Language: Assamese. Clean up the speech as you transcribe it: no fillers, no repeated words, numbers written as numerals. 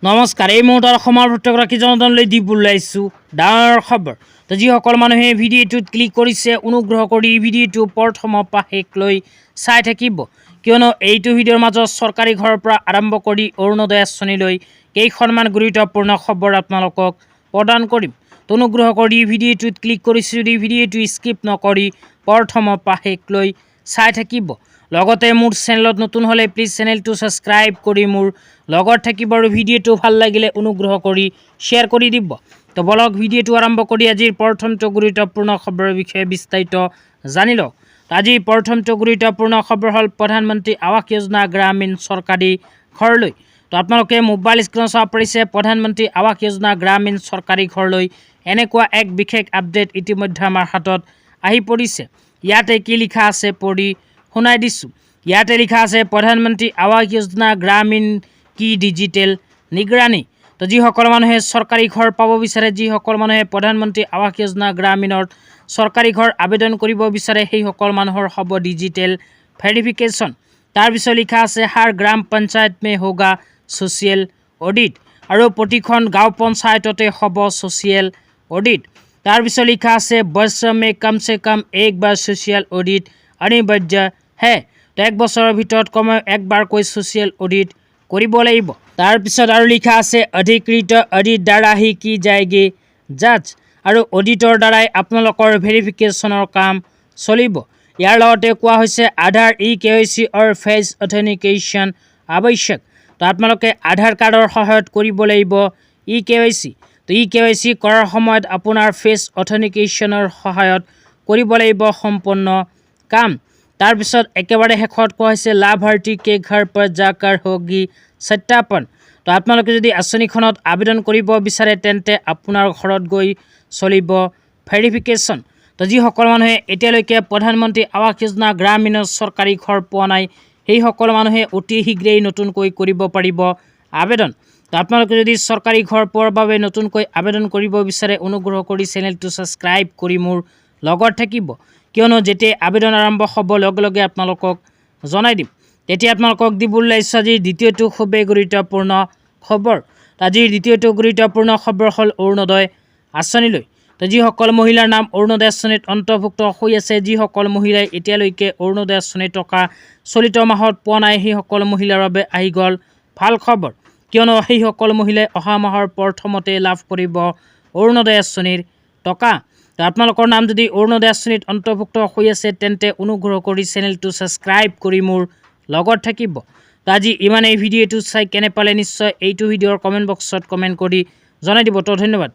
নমস্কাৰ। এই মুহূৰ্তত অসমৰ প্ৰত্যেকগৰাকী জনতালৈ দিব ওলাইছোঁ ডাঙৰ খবৰ। তো যিসকল মানুহে ভিডিঅ'টোত ক্লিক কৰিছে অনুগ্ৰহ কৰি ভিডিঅ'টো প্ৰথমৰ পৰা শেষলৈ চাই থাকিব, কিয়নো এইটো ভিডিঅ'ৰ মাজত চৰকাৰী ঘৰৰ পৰা আৰম্ভ কৰি অৰুণোদয় আঁচনিলৈ কেইখনমান গুৰুত্বপূৰ্ণ খবৰ আপোনালোকক প্ৰদান কৰিম। তো অনুগ্ৰহ কৰি ভিডিঅ'টোত ক্লিক কৰিছে যদি ভিডিঅ'টো স্কিপ নকৰি প্ৰথমৰ পৰা শেষলৈ চাই থাকিব। লগতে মোৰ চেনেলত নতুন হ'লে প্লিজ চেনেলটো ছাবস্ক্ৰাইব কৰি মোৰ লগত থাকিব আৰু ভিডিঅ'টো ভাল লাগিলে অনুগ্ৰহ কৰি শ্বেয়াৰ কৰি দিব। তো বলক ভিডিঅ'টো আৰম্ভ কৰি আজিৰ প্ৰথমটো গুৰুত্বপূৰ্ণ খবৰৰ বিষয়ে বিস্তাৰিত জানি লওক। আজিৰ প্ৰথমটো গুৰুত্বপূৰ্ণ খবৰ হ'ল প্ৰধানমন্ত্ৰী আৱাস যোজনা গ্ৰামীণ চৰকাৰী ঘৰলৈ। তো আপোনালোকে মোবাইল স্ক্ৰীনত চাব পাৰিছে প্ৰধানমন্ত্ৰী আৱাস যোজনা গ্ৰামীণ চৰকাৰী ঘৰলৈ এনেকুৱা এক বিশেষ আপডেট ইতিমধ্যে আমাৰ হাতত আহি পৰিছে। ইয়াতে কি লিখা আছে পঢ়ি শুনাই দিছোঁ। ইয়াতে লিখা আছে প্ৰধানমন্ত্ৰী আৱাস যোজনা গ্ৰামীণ কি ডিজিটেল নিগৰানী। তো যিসকল মানুহে চৰকাৰী ঘৰ পাব বিচাৰে, যিসকল মানুহে প্ৰধানমন্ত্ৰী আৱাস যোজনা গ্ৰামীণৰ চৰকাৰী ঘৰ আবেদন কৰিব বিচাৰে, সেইসকল মানুহৰ হ'ব ডিজিটেল ভেৰিফিকেশ্যন। তাৰপিছত লিখা আছে হাৰ গ্ৰাম পঞ্চায়ত মে হোগা ছ'চিয়েল অডিট, আৰু প্ৰতিখন গাঁও পঞ্চায়ততে হ'ব ছ'চিয়েল অডিট। তাৰপিছত লিখা আছে বৰ্ষ মে কমচে কম একবাৰ ছ'চিয়েল অডিট অনিবাৰ্য হে। তো এক বছৰৰ ভিতৰত কমেও একবাৰকৈ ছ'চিয়েল অডিট কৰিব লাগিব। তাৰপিছত আৰু লিখা আছে অধিকৃত অডিট দ্বাৰা হি কি যায়গে জাজ, আৰু অডিটৰ দ্বাৰাই আপোনালোকৰ ভেৰিফিকেশ্যনৰ কাম চলিব। ইয়াৰ লগতে কোৱা হৈছে আধাৰ KYC অৰ ফেচ অথেণ্টিকেশ্যন আৱশ্যক। তো আপোনালোকে আধাৰ কাৰ্ডৰ সহায়ত কৰিব লাগিব KYC। তো KYC কৰাৰ সময়ত আপোনাৰ ফেচ অথেণ্টিকেশ্যনৰ সহায়ত কৰিব লাগিব সম্পূৰ্ণ কাম। তাৰপিছত একেবাৰে শেষত কোৱা হৈছে লাভাৰ্থী কে ঘৰ পৰ যাকাৰ হোগী সত্যাপন। তো আপোনালোকে যদি আঁচনিখনত আবেদন কৰিব বিচাৰে তেন্তে আপোনাৰ ঘৰত গৈ চলিব ভেৰিফিকেশ্যন। তো যিসকল মানুহে এতিয়ালৈকে প্ৰধানমন্ত্ৰী আৱাস যোজনা গ্ৰামীণৰ চৰকাৰী ঘৰ পোৱা নাই, সেইসকল মানুহে অতি শীঘ্ৰেই নতুনকৈ কৰিব পাৰিব আবেদন। তো আপোনালোকে যদি চৰকাৰী ঘৰ পোৱাৰ বাবে নতুনকৈ আবেদন কৰিব বিচাৰে অনুগ্ৰহ কৰি চেনেলটো ছাবস্ক্ৰাইব কৰি মোৰ লগত থাকিব, কিয়নো যেতিয়া আবেদন আৰম্ভ হ'ব লগে লগে আপোনালোকক জনাই দিম। তেতিয়া আপোনালোকক দিব ওলাইছোঁ আজিৰ দ্বিতীয়টো খুবেই গুৰুত্বপূৰ্ণ খবৰ। আজিৰ দ্বিতীয়টো গুৰুত্বপূৰ্ণ খবৰ হ'ল অৰুণোদয় আঁচনিলৈ। তো যিসকল মহিলাৰ নাম অৰুণোদয় আঁচনিত অন্তৰ্ভুক্ত হৈ আছে, যিসকল মহিলাই এতিয়ালৈকে অৰুণোদয় আঁচনিৰ টকা চলিত মাহত পোৱা নাই, সেইসকল মহিলাৰ বাবে আহি গ'ল ভাল খবৰ, কিয়নো সেইসকল মহিলাই অহা মাহৰ প্ৰথমতে লাভ কৰিব অৰুণোদয় আঁচনিৰ টকা। তো আপোনালোকৰ নাম যদি অৰুণোদয় আঁচনিত অন্তৰ্ভুক্ত হৈ আছে তেন্তে অনুগ্ৰহ কৰি চেনেলটো ছাবস্ক্ৰাইব কৰি মোৰ লগত থাকিব। তো আজি ইমানেই। ভিডিঅ'টো চাই কেনে পালে নিশ্চয় এইটো ভিডিঅ'ৰ কমেণ্ট বক্সত কমেণ্ট কৰি জনাই দিব। তো ধন্যবাদ।